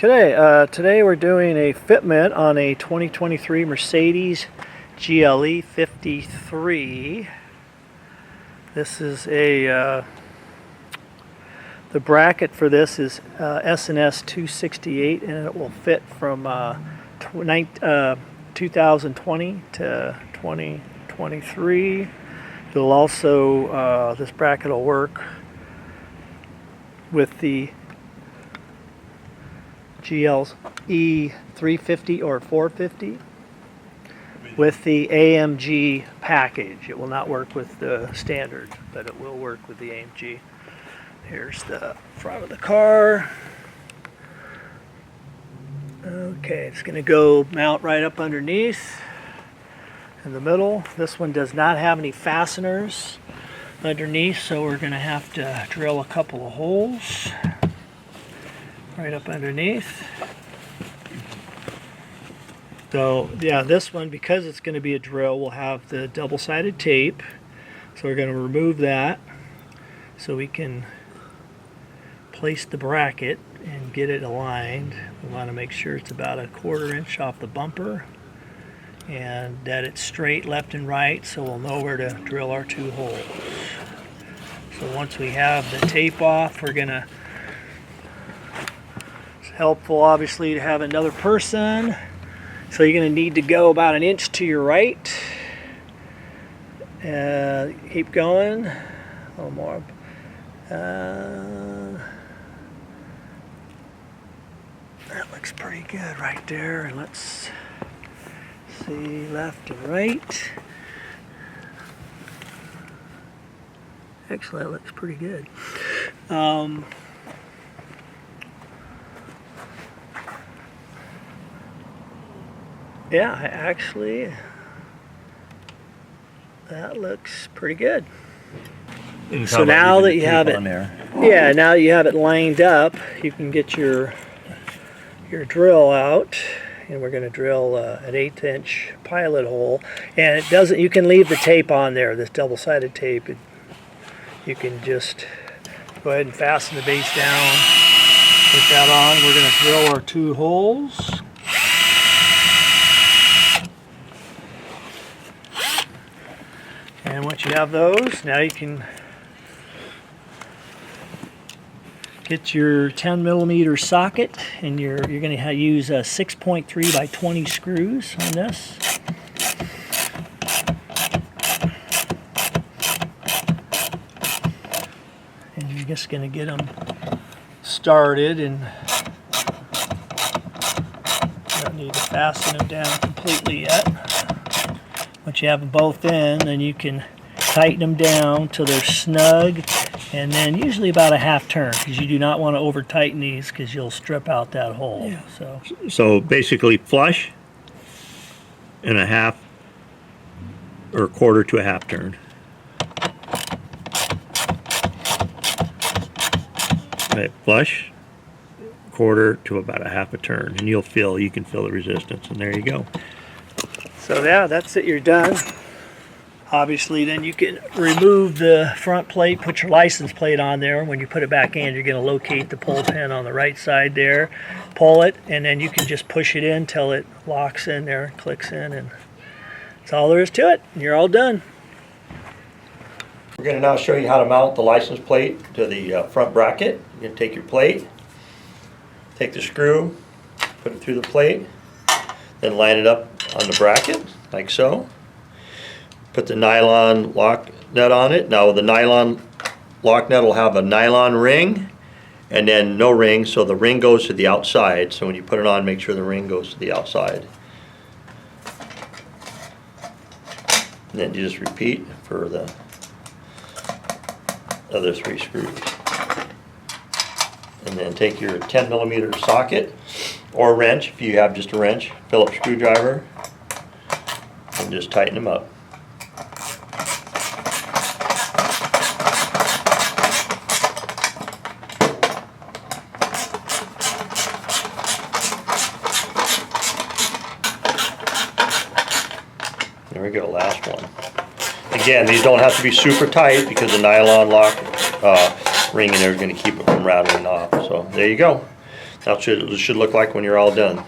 Today we're doing a fitment on a 2023 Mercedes GLE 53. This is a the bracket for this is S&S 268, and it will fit from 2020 to 2023. It'll also this bracket will work with the GLE 350 or 450 with the AMG package. It will not work with the standard, but it will work with the AMG. Here's the front of the car. Okay, it's going to go mount right up underneath in the middle. This one does not have any fasteners underneath, so we're going to have to drill a couple of holes right up underneath. So yeah, this one, because it's going to be a drill, will have the double-sided tape. So we're going to remove that so we can place the bracket and get it aligned. We want to make sure it's about a 1/4 inch off the bumper and that it's straight left and right, so we'll know where to drill our 2 holes. So once we have the tape off, we're going to, it's helpful obviously to have another person. So you're going to need to go about 1 inch to your right. Keep going. A little more. That looks pretty good right there. And let's see, left and right. Excellent, looks pretty good. Yeah, actually, that looks pretty good. So now that you have it, yeah, now you have it lined up, you can get your drill out, and we're going to drill an 1/8 inch pilot hole. And it doesn't. You can leave the tape on there. This double-sided tape. You can just go ahead and fasten the base down. Put that on. We're going to drill our 2 holes. And once you have those, now you can get your 10mm socket, and you're going to use 6.3 by 20 screws on this. And you're just going to get them started, and you don't need to fasten them down completely yet. Once you have them both in, then you can tighten them down till they're snug, and then usually about a 1/2 turn, because you do not want to over tighten these because you'll strip out that hole. Yeah. So basically flush and a 1/2 or 1/4 to a 1/2 turn. Right, flush, 1/4 to about a 1/2 turn, and you can feel the resistance, and there you go. So yeah, that's it, you're done. Obviously then you can remove the front plate, put your license plate on there. When you put it back in, you're going to locate the pull pin on the right side there, pull it, and then you can just push it in till it locks in there, clicks in, and that's all there is to it. You're all done. We're going to now show you how to mount the license plate to the front bracket. You're going to take your plate, take the screw, put it through the plate, then line it up on the bracket, like so. Put the nylon lock nut on it. Now the nylon lock nut will have a nylon ring and then no ring, so the ring goes to the outside. So when you put it on, make sure the ring goes to the outside. And then you just repeat for the other 3 screws. And then take your 10mm socket or wrench, if you have just a wrench, Phillips screwdriver, and just tighten them up. There we go, last one. Again, these don't have to be super tight because the nylon lock ring in there is going to keep it from rattling off. So there you go. That's what it should look like when you're all done.